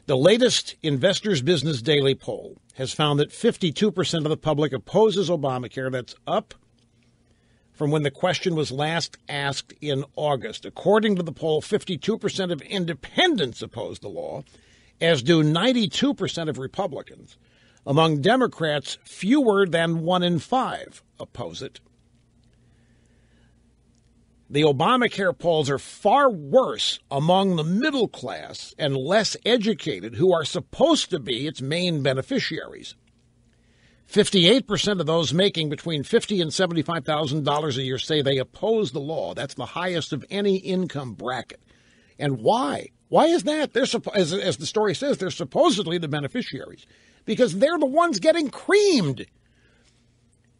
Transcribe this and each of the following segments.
The latest Investors Business Daily poll has found that 52% of the public opposes Obamacare. That's up from when the question was last asked in August. According to the poll, 52% of independents oppose the law, as do 92% of Republicans. Among Democrats, fewer than 1 in 5 oppose it. The Obamacare polls are far worse among the middle class and less educated, who are supposed to be its main beneficiaries. 58% of those making between $50,000 and $75,000 a year say they oppose the law. That's the highest of any income bracket. And why? Why is that? They're as the story says, they're supposedly the beneficiaries because they're the ones getting creamed.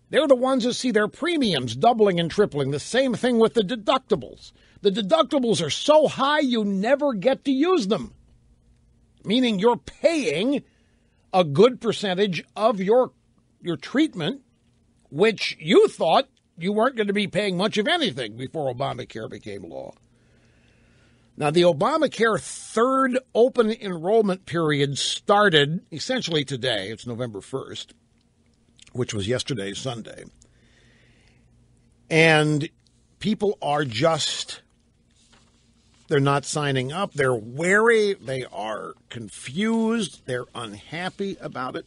They're the ones who see their premiums doubling and tripling. The same thing with the deductibles. The deductibles are so high you never get to use them, meaning you're paying a good percentage of your treatment, which you thought you weren't going to be paying much of anything before Obamacare became law. Now, the Obamacare third open enrollment period started essentially today. It's November 1st. Which was yesterday, Sunday. And people are they're not signing up. They're wary. They are confused. They're unhappy about it.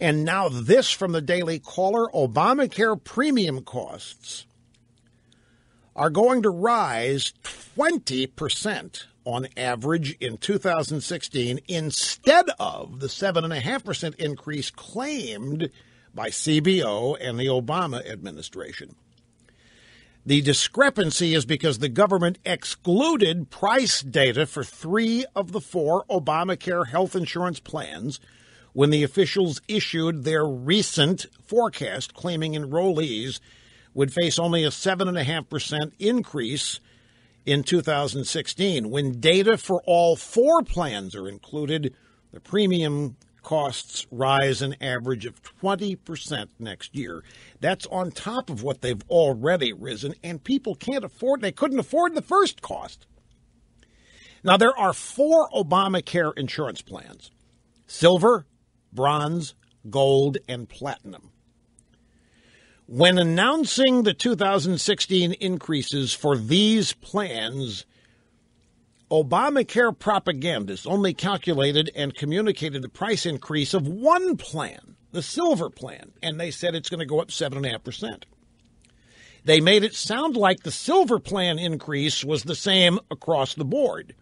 And now this from the Daily Caller, Obamacare premium costs are going to rise 20% on average in 2016 instead of the 7.5% increase claimed by CBO and the Obama administration. The discrepancy is because the government excluded price data for 3 of the 4 Obamacare health insurance plans when the officials issued their recent forecast claiming enrollees would face only a 7.5% increase in 2016. When data for all 4 plans are included, the premium costs rise an average of 20% next year. That's on top of what they've already risen, and people they couldn't afford the first cost. Now, there are 4 Obamacare insurance plans: Silver, Bronze, Gold, and Platinum. When announcing the 2016 increases for these plans, Obamacare propagandists only calculated and communicated the price increase of one plan, the Silver plan, and they said it's going to go up 7.5%. They made it sound like the Silver plan increase was the same across the board.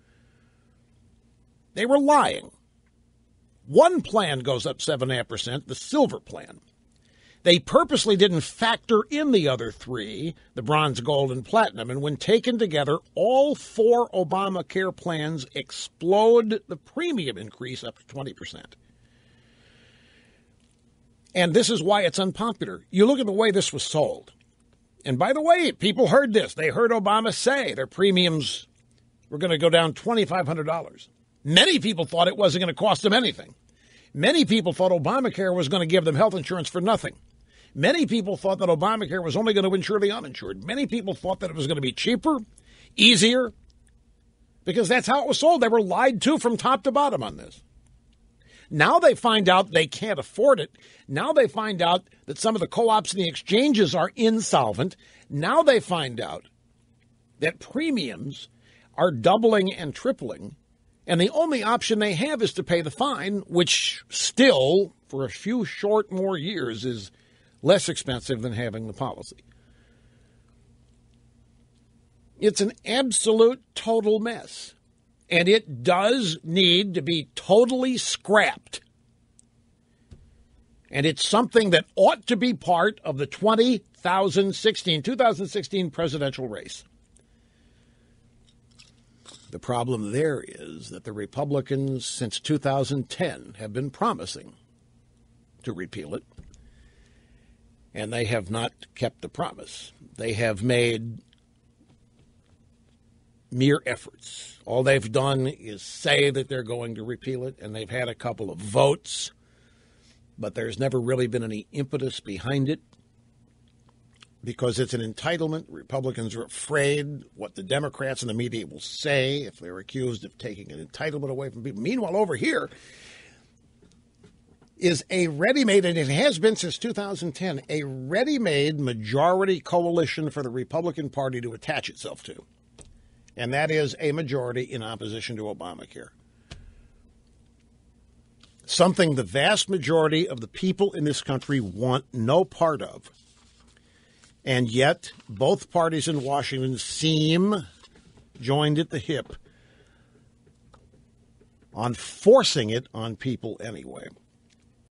They were lying. One plan goes up 7.5%, the Silver plan. They purposely didn't factor in the other 3, the Bronze, Gold, and Platinum, and when taken together, all 4 Obamacare plans explode the premium increase up to 20%. And this is why it's unpopular. You look at the way this was sold. And by the way, people heard this. They heard Obama say their premiums were going to go down $2,500. Many people thought it wasn't going to cost them anything. Many people thought Obamacare was going to give them health insurance for nothing. Many people thought that Obamacare was only going to insure the uninsured. Many people thought that it was going to be cheaper, easier, because that's how it was sold. They were lied to from top to bottom on this. Now they find out they can't afford it. Now they find out that some of the co-ops and the exchanges are insolvent. Now they find out that premiums are doubling and tripling, and the only option they have is to pay the fine, which still, for a few short more years, is less expensive than having the policy. It's an absolute total mess, and it does need to be totally scrapped. And it's something that ought to be part of the 2016 presidential race. The problem there is that the Republicans since 2010 have been promising to repeal it, and they have not kept the promise. They have made mere efforts. All they've done is say that they're going to repeal it, and they've had a couple of votes, but there's never really been any impetus behind it. because it's an entitlement. Republicans are afraid what the Democrats and the media will say if they're accused of taking an entitlement away from people. Meanwhile, over here is a ready-made, and it has been since 2010, a ready-made majority coalition for the Republican Party to attach itself to. And that is a majority in opposition to Obamacare. Something the vast majority of the people in this country want no part of. And yet, both parties in Washington seem joined at the hip on forcing it on people anyway.